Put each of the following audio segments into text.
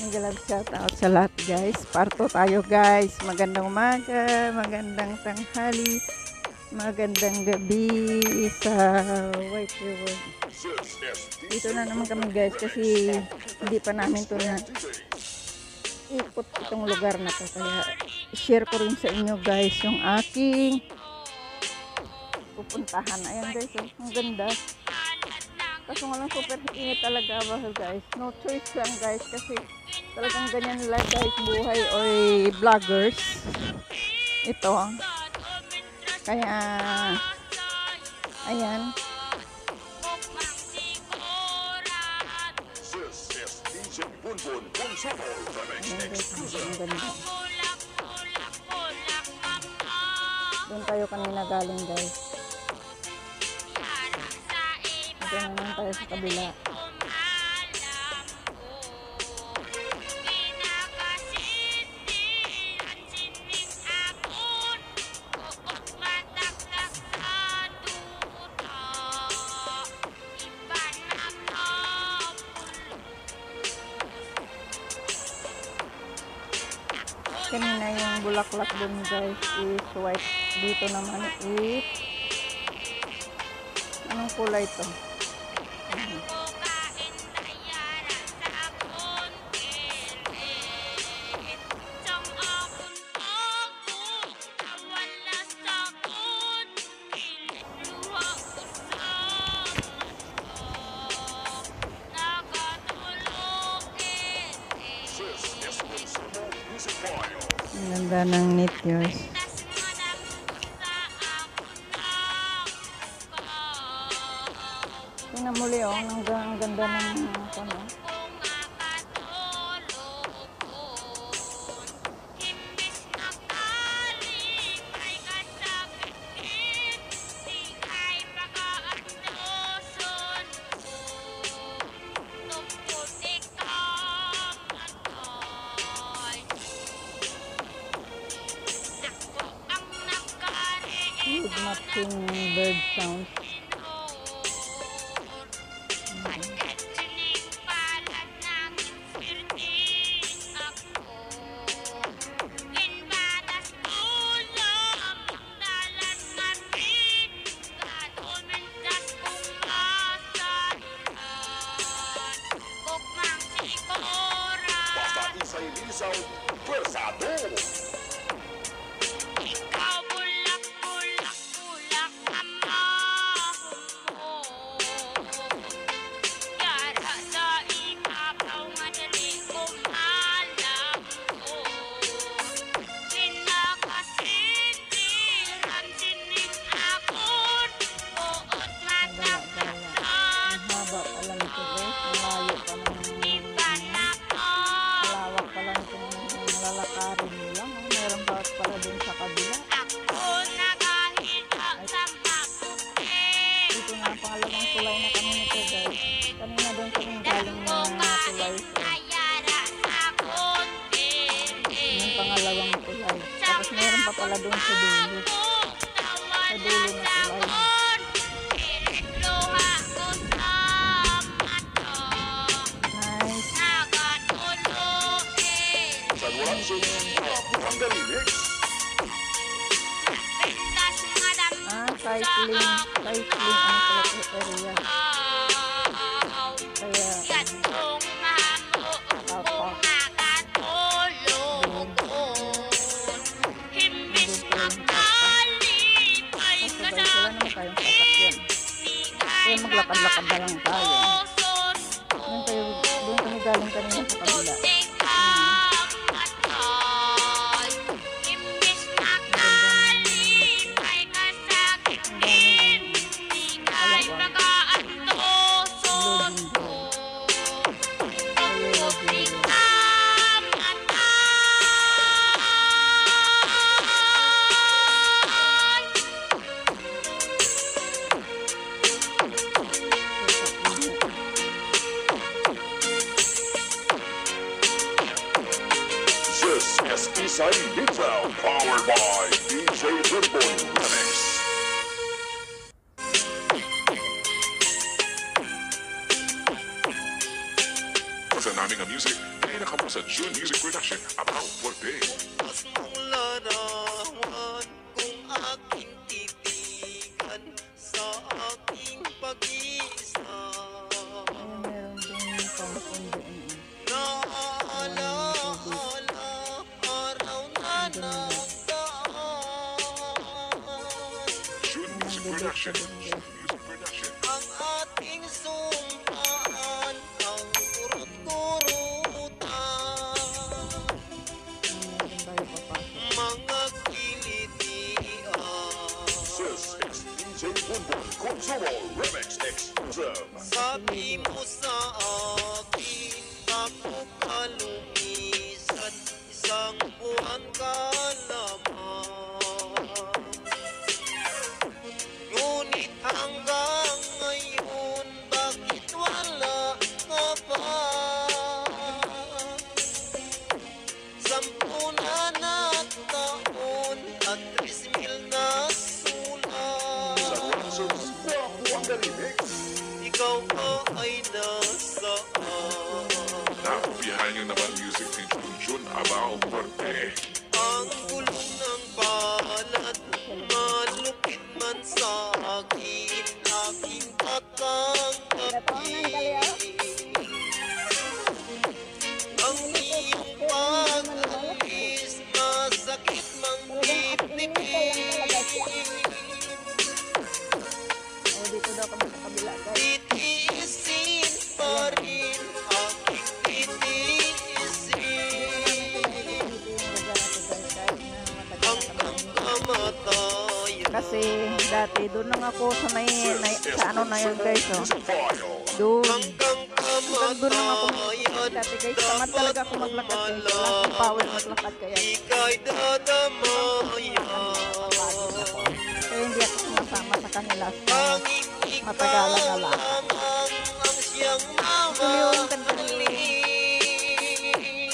Nag-love shout out sa lahat guys. Parto tayo guys. Magandang umaga, magandang tanghali, magandang gabi sa White River. Dito na naman kami guys kasi hindi pa namin to na ikot itong lugar na to. Kaya share ko rin sa inyo guys yung aking pupuntahan. Ayan guys, ang ganda. Kaso nga lang super init talaga ba guys. No choice lang guys kasi talagang ganyan nila guys buhay or vloggers. Ito. Kaya ayan. Ang ganda. Doon tayo kanina galing guys. Ito naman tayo sa kabila. Kanina yung bulaklak dun guys is white. Dito naman is anong kulay to? Ang ganda ng meteors. Tingnan muli oh, ang ganda ng ano. Good matching bird sounds. Pala doon sa dulo. Sa dulo na tulay. Nice. Cycling. Cycling ang pala area. Kaya maglakad-lakad na lang tayo. Doon kami galing kanina sa kabila. Eastside Pizza, powered by DJ Ribbon Remix. sa naming music ay nakamo sa June Music Production about birthday. Mas mong larawan kung aking titigan sa aking pag-isa. Ayun, meron din pangpon doon. Naalaala araw na nagdaan. June Music Production. June Music Production. Ang ating sumpaan ang kurot-kurutan. Meron tayo papasok. Mga kilitian. This is DJ Bunbun Consumo Remix Exclusive. Sabi mo sa akin, ako kalumisan, isang buwan ka lamang. Ngunit hanggang ngayon, bakit wala ka pa? 10 na taon at 3,000 na sulat. Sa Ransom's Wonder Remix. Ikaw ba ay nasaan? Nakupihan nyo naman music ni June about birthday. Ang gulong ng balat, malupit man sa akin, aking tatangkapin. Ang iyong pag-alis, masakit mang tipitin. Oh, dito daw kami sa kabila, guys. Titiisin pa rin, aking titiisin. Hanggang kamatayan. Kasi dati doon lang ako sanay sa ano na yun guys, oh. Music File. Doon. Hanggang Doon lang ako kamatayan. dati guys. Tamad talaga ako maglakad guys. Wala akong power maglakad kaya. Ika'y dadamayan. Kaya hindi ako sumasama sa kanila. Tanging Matagalan na ikaw lang. lamang ang siyang Tuloy yung kanta nila. mamahalin.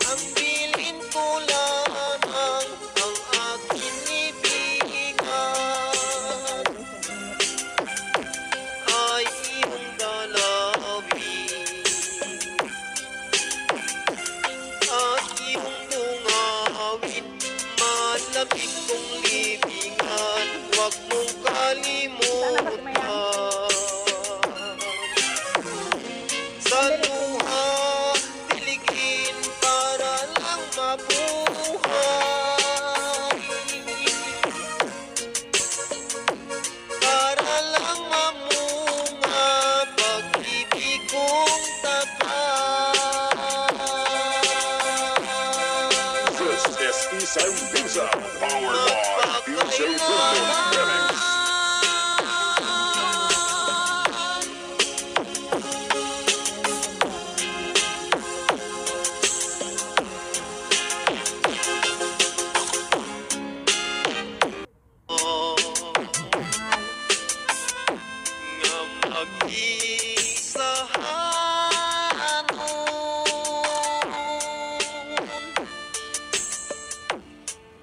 Ang bilin ko lamang ang aking ibigan ay iyong dalawin at iyong bungawin. Malamig kong libingan, huwag mong kalimutan. Sa luha, diligin para lang mabuhay. Para lang mamunga pag-ibig kong tapat. This is Isay Pizza, powered by DJ Bunbun Remix. Nga mag-isahan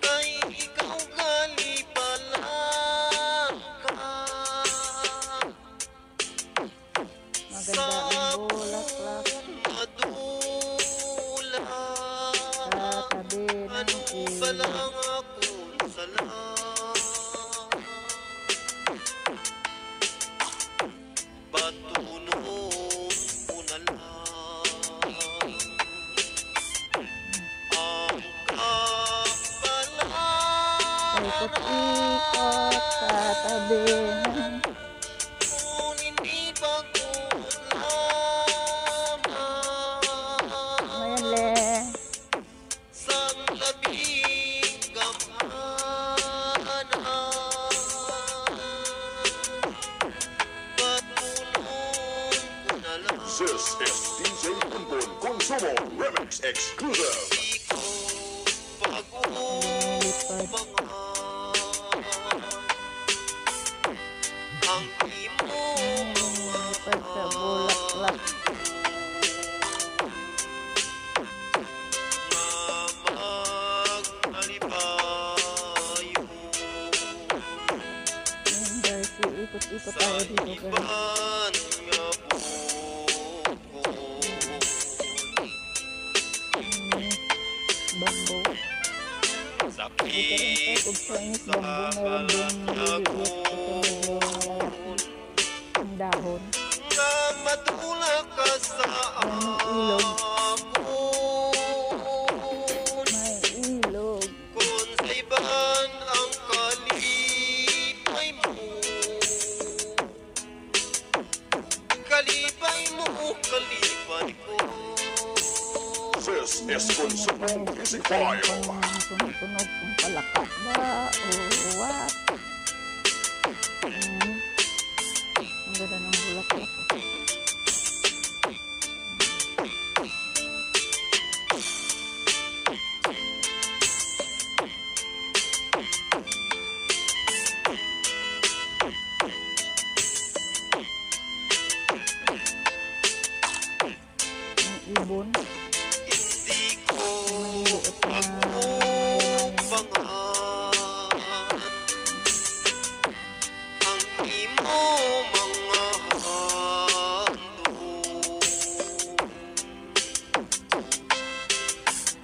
kay ikaw galipalang ka. Maganda ang bulaklak Madula sa tabi ng ano ba ilog. lang akong sala? Patunog ko na lang ang Ikot-ikot sa tabi ng kung hindi pagod lamang ngayon le. sa labing kamana. Patunog ko na lang. This is DJ Bunbun Consumo Remix Exclusive. Di ko pag-uubangan ang iyong Lipad sa bulaklak. mamag-alipayo Ayun guys, ikot-ikot tayo dito guys. iban nga buko. bamboo. Sakit Ug Chinese sa bamboo meron din balat maliliit ito medyo malaki ang dahon. nga matulak ka sa Ilog. akon. May ilog. Kung sa iban ang kalipay mo, kalipay mo, kalipay ko. This is Consumer Music File. Tumutunog kung palaka ba o what. Ang ganda ng bulaklak. Ang ibon. Hindi ko Maliit na akubangan ang imo mga handog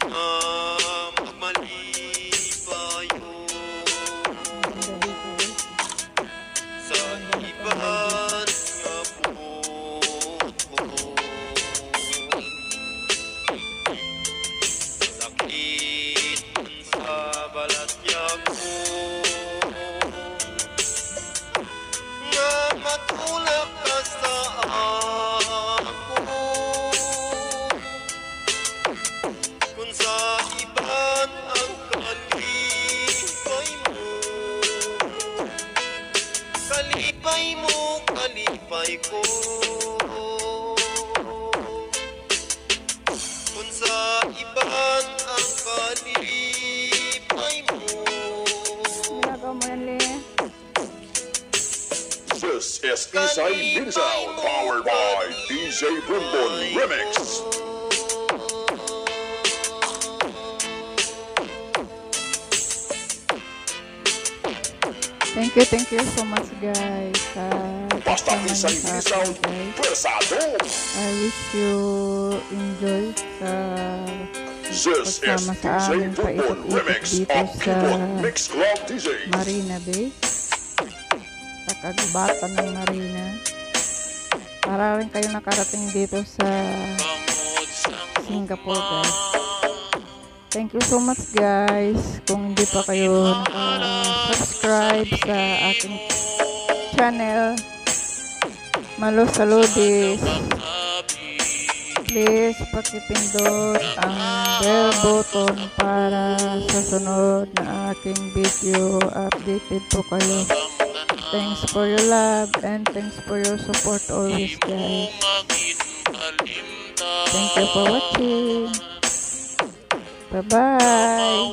na magmalibayo ganda dito guys. sa iban nga buot ko. Sakit sa balat ko nga matulak ka sa ako. Kung sa iban ang kalipay mo, kalipay mo, kalipay ko. Kung sa iban ang kalipay mo, Ginagawa mo yan, Le. This is Isay Minzao, powered by DJ Bumbon Remix. Thank you so much guys sa Basta kasama niyo Isay sa Minzao, akin guys. Presado. I wish you enjoy sa This is pagsama sa DJ amin Bumbon paikot-ikot Remix dito of sa Keyboard Mix Club DJ. Marina Bay. Sa kagubatan ng Marina. Para rin kayo nakarating dito sa Singapore guys. Thank you so much guys. Kung hindi pa kayo naka-subscribe sa aking channel, Malo Saludis, please pakipindot ang bell button para sa sunod na aking video. Updated po kayo. Thanks for your love and thanks for your support always guys. Thank you for watching. Bye-bye.